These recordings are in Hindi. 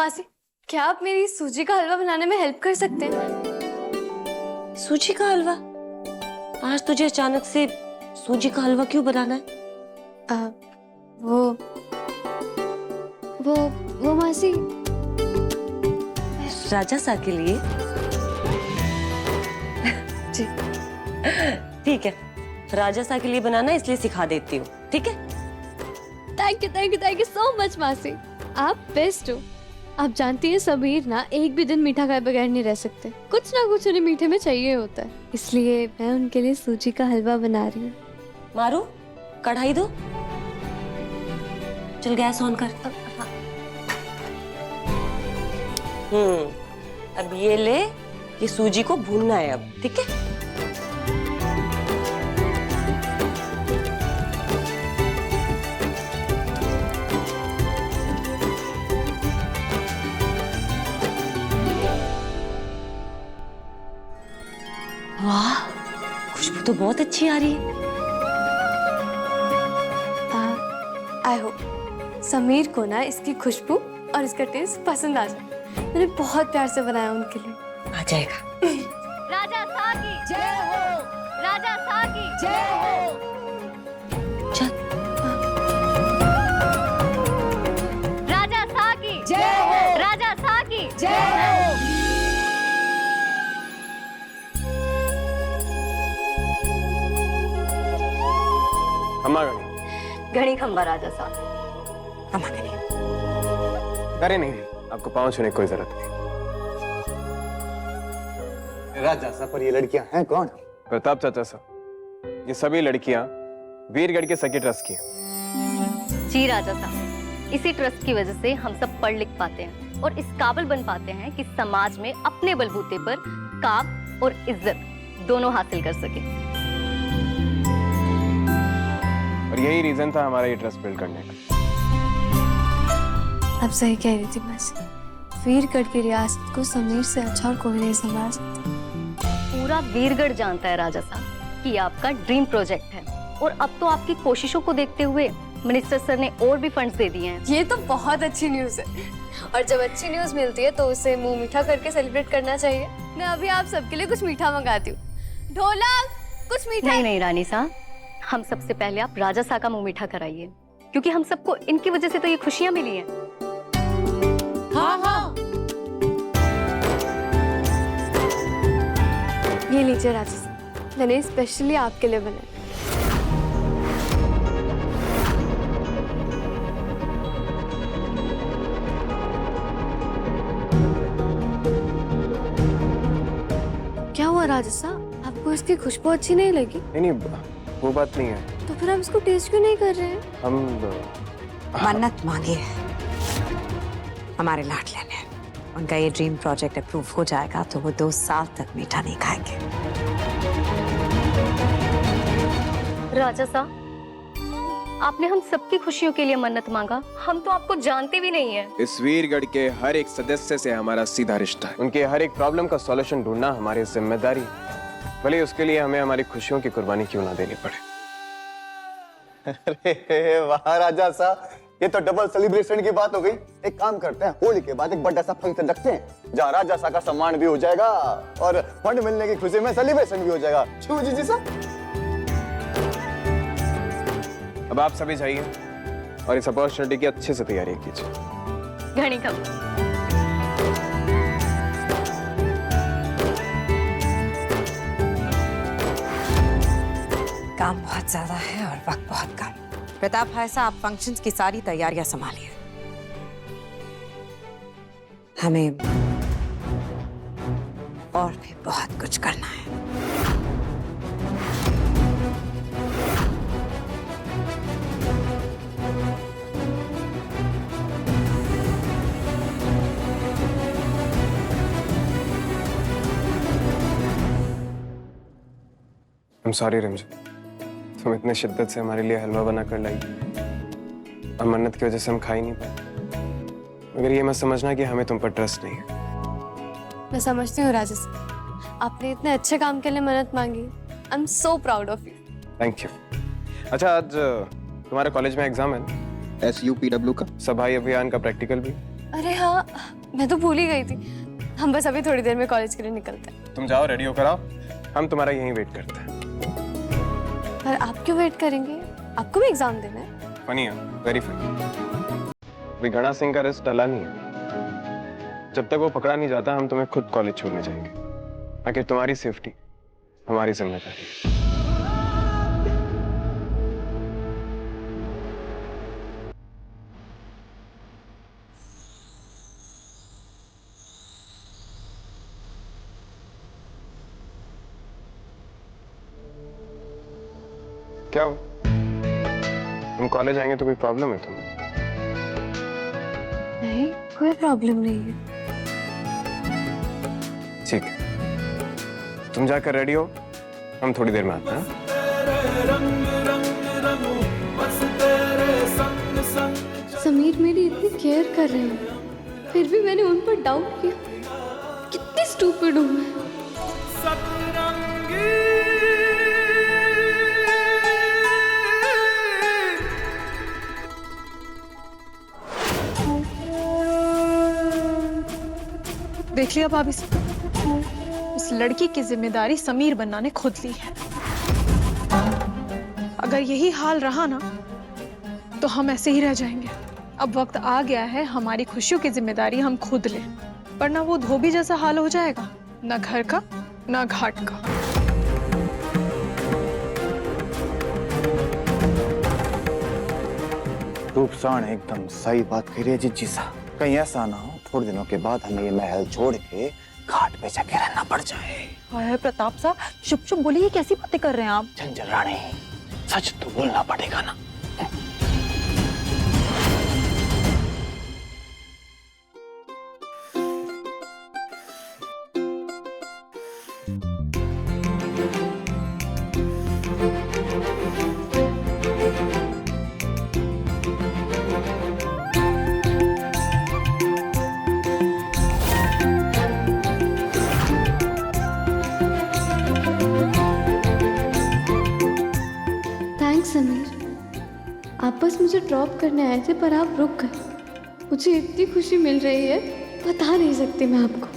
मासी, क्या आप मेरी सूजी का हलवा बनाने में हेल्प कर सकते हैं? सूजी का हलवा? आज तुझे अचानक से सूजी का हलवा क्यों बनाना है? वो मासी, राजा सा के लिए? जी। ठीक है, राजा सा के लिए बनाना इसलिए सिखा देती हूँ, ठीक है? थैंक यू सो मच मासी, आप बेस्ट हो। आप जानती हैं समीर ना एक भी दिन मीठा खाए बगैर नहीं रह सकते। कुछ ना कुछ उन्हें मीठे में चाहिए होता है, इसलिए मैं उनके लिए सूजी का हलवा बना रही हूँ। मारू, कढ़ाई दो। चल गैस ऑन कर। अब ये ले, ये सूजी को भूनना है अब, ठीक है? वाह, खुशबू तो बहुत अच्छी आ रही है। आई होप समीर को ना इसकी खुशबू और इसका टेस्ट पसंद आ जाए। मैंने बहुत प्यार से बनाया उनके लिए। आ जाएगा। राजा सा की जय हो, राजा सा की जय हो। चल। राजा सा की जय हो, राजा सा की जय हो। खम्मा गणी। घड़ी खंबा राजा सा। खम्मा गणी। अरे नहीं, आपको पाँव छूने की कोई जरूरत नहीं। राजा साहब, पर ये लड़कियां हैं कौन? प्रताप चाचा साहब, ये सभी लड़कियां वीरगढ़ के सखी ट्रस्ट की हैं। जी राजा साहब, इसी ट्रस्ट की वजह से हम सब पढ़ लिख पाते हैं और इस काबिल बन पाते हैं कि समाज में अपने बलबूते पर काम और इज्जत दोनों हासिल कर सके। और यही रीजन था हमारा ये ट्रस्ट बिल्ड करने का। अब सही कह रही थी मासी, वीरगढ़ की रियासत को समीर से अच्छा और कोई नहीं संभाल सकता। पूरा वीरगढ़ जानता है राजा साहब कि आपका ड्रीम प्रोजेक्ट है और अब तो आपकी कोशिशों को देखते हुए मिनिस्टर सर ने और भी फंड्स दे दिए हैं। ये तो बहुत अच्छी न्यूज है, और जब अच्छी न्यूज मिलती है तो उसे मुंह मीठा करके सेलिब्रेट करना चाहिए। मैं अभी आप सबके लिए कुछ मीठा मंगाती हूँ। ढोलक, कुछ मीठा। नहीं रानी साहब, हम सबसे पहले आप राजा साहब का मुंह मीठा कराइए, क्योंकि हम सबको इनकी वजह से तो ये खुशियां मिली हैं। हाँ हाँ। ये लीजिए राजा साहब, मैंने स्पेशली आपके लिए बनाया। क्या हुआ राजा साहब, आपको इसकी खुशबू अच्छी नहीं लगी? नहीं, वो बात नहीं है। तो फिर आप इसको टेस्ट क्यों नहीं कर रहे हैं? हम मन्नत मांगी है हमारे लाडले ने। उनका ये ड्रीम प्रोजेक्ट अप्रूव हो जाएगा तो वो 2 साल तक मीठा नहीं खाएंगे। राजा साहब, आपने हम सबकी खुशियों के लिए मन्नत मांगा, हम तो आपको जानते भी नहीं है। इस वीरगढ़ के हर एक सदस्य से हमारा सीधा रिश्ता है। उनके हर एक प्रॉब्लम का सॉल्यूशन ढूंढना हमारी जिम्मेदारी, भले उसके लिए हमें हमारी खुशियों की कुर्बानी क्यों ना देनी पड़े। अरे वाह राजा साहब, ये तो डबल सेलिब्रेशन की बात हो गई। एक काम करते हैं, होली के बाद एक बड़ा सा फंक्शन रखते हैं जहाँ राजा साहब का सम्मान भी हो जाएगा और फंड मिलने की खुशी में सेलिब्रेशन भी हो जाएगा। क्यों जी साहब? अब आप सभी जाइए और इस अपॉर्चुनिटी की अच्छे से तैयारी कीजिए। घड़ी खंबा। काम बहुत ज्यादा है और वक्त बहुत कम। प्रताप भाई साहब, आप फंक्शंस की सारी तैयारियां संभालिए। हमें और भी बहुत कुछ करना है। I'm sorry रिमझिम, तुम इतने शिद्दत से हमारे लिए हलवा बना कर लाई और मन्नत की वजह से हम खा ही नहीं पाए। मगर ये मत समझना कि हमें तुम पर ट्रस्ट नहीं है। मैं समझती हूँ राजा साहब, आपने इतने अच्छे काम के लिए मन्नत मांगी। I am so proud of you. Thank you. अच्छा, आज तुम्हारे कॉलेज में एग्जाम है ना? SUPW का सफाई अभियान का प्रैक्टिकल भी। अरे हाँ, मैं तो भूल ही गई थी। हम बस अभी थोड़ी देर में कॉलेज के लिए निकलते हैं। तुम जाओ, रेडी होकर आओ, हम तुम्हारा यहीं वेट करते हैं। पर आप क्यों वेट करेंगे? आपको भी एग्जाम देना है। फनी है, वेरी फनी। विगणा सिंह का रेस्ट टला नहीं है। जब तक वो पकड़ा नहीं जाता हम तुम्हें खुद कॉलेज छोड़ने जाएंगे। आखिर तुम्हारी सेफ्टी हमारी जिम्मेदारी है। क्या हो? तुम कॉलेज आएंगे तो कोई प्रॉब्लम है तुम्हें? नहीं, कोई प्रॉब्लम नहीं है। ठीक है, तुम जाकर रेडी हो, हम थोड़ी देर में आते हैं। समीर मेरी इतनी केयर कर रहे हैं, फिर भी मैंने उन पर डाउट किया। कितनी स्टूपिड हूँ मैं। देख लिया भाभी, उस लड़की की जिम्मेदारी समीर बन्ना ने खुद ली है। अगर यही हाल रहा ना तो हम ऐसे ही रह जाएंगे। अब वक्त आ गया है हमारी खुशियों की जिम्मेदारी हम खुद लें, वरना वो धोबी जैसा हाल हो जाएगा, ना घर का ना घाट का। रूपसाण एकदम सही बात कह रही है जिज्जी सा। कहीं ऐसा ना हो थोड़े दिनों के बाद हमें ये महल छोड़ के घाट पे जाके रहना पड़ जाए। हाय प्रताप साहब, चुप चुप बोलिए, कैसी बातें कर रहे हैं आप? झंझर रानी, सच तो बोलना पड़ेगा ना। थैंक्स समीर, आप बस मुझे ड्रॉप करने आए थे पर आप रुक गए। मुझे इतनी खुशी मिल रही है, बता नहीं सकती मैं आपको।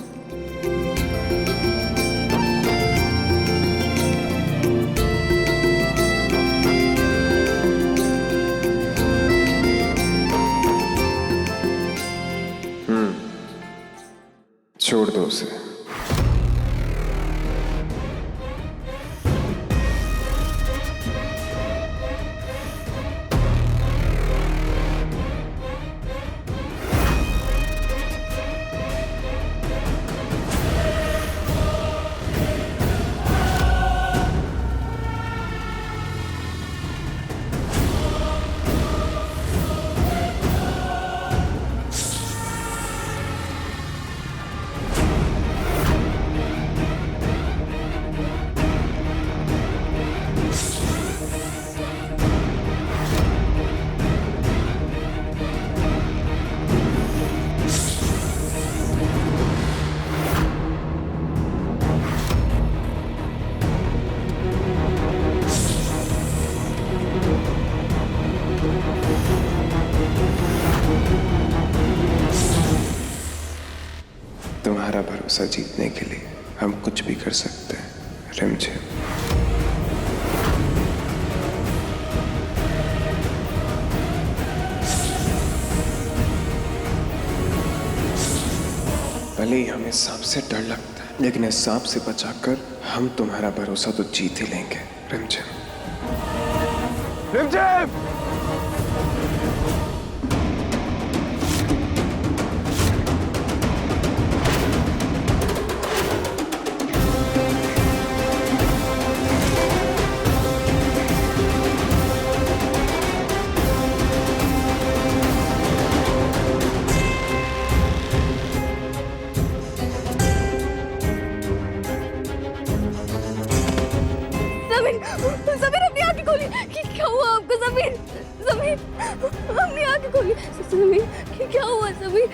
छोड़ दो उसे। तुम्हारा भरोसा जीतने के लिए हम कुछ भी कर सकते हैं रिमझिम। भले ही हमें सांप से डर लगता है, लेकिन इस सांप से बचाकर हम तुम्हारा भरोसा तो जीत ही लेंगे रिमझिम। रिमझिम! समीर अपनी आंखें खोली। क्या हुआ आपको समीर? समीर अपनी आंखें खोली। समीर क्या हुआ? समीर